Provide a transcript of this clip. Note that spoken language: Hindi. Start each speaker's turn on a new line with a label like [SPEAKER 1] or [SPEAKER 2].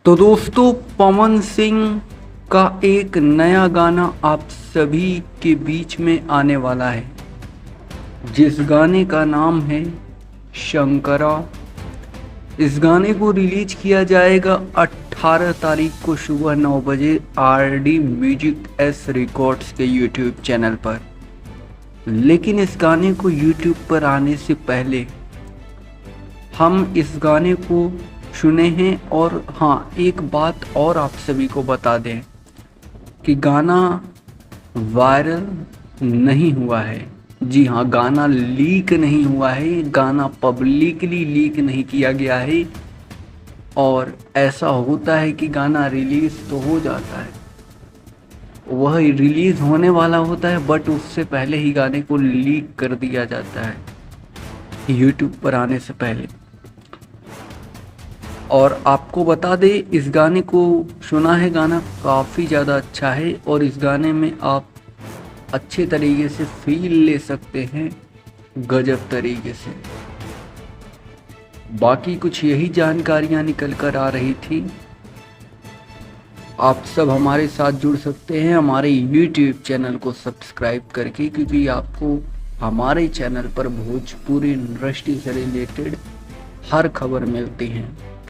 [SPEAKER 1] तो दोस्तों, पवन सिंह का एक नया गाना आप सभी के बीच में आने वाला है, जिस गाने का नाम है शंकरा। इस गाने को रिलीज किया जाएगा 18 तारीख को सुबह 9 बजे आरडी म्यूजिक एस रिकॉर्ड्स के यूट्यूब चैनल पर। लेकिन इस गाने को यूट्यूब पर आने से पहले हम इस गाने को सुने हैं। और हाँ, एक बात और आप सभी को बता दें कि गाना वायरल नहीं हुआ है। जी हाँ, गाना लीक नहीं हुआ है, गाना पब्लिकली लीक नहीं किया गया है। और ऐसा होता है कि गाना रिलीज तो हो जाता है, वह रिलीज होने वाला होता है, बट उससे पहले ही गाने को लीक कर दिया जाता है यूट्यूब पर आने से पहले। और आपको बता दें, इस गाने को सुना है, गाना काफ़ी ज़्यादा अच्छा है और इस गाने में आप अच्छे तरीके से फील ले सकते हैं, गजब तरीके से। बाकी कुछ यही जानकारियाँ निकल कर आ रही थी। आप सब हमारे साथ जुड़ सकते हैं हमारे YouTube चैनल को सब्सक्राइब करके, क्योंकि आपको हमारे चैनल पर भोजपुरी इंडस्ट्री से रिलेटेड हर खबर मिलती है।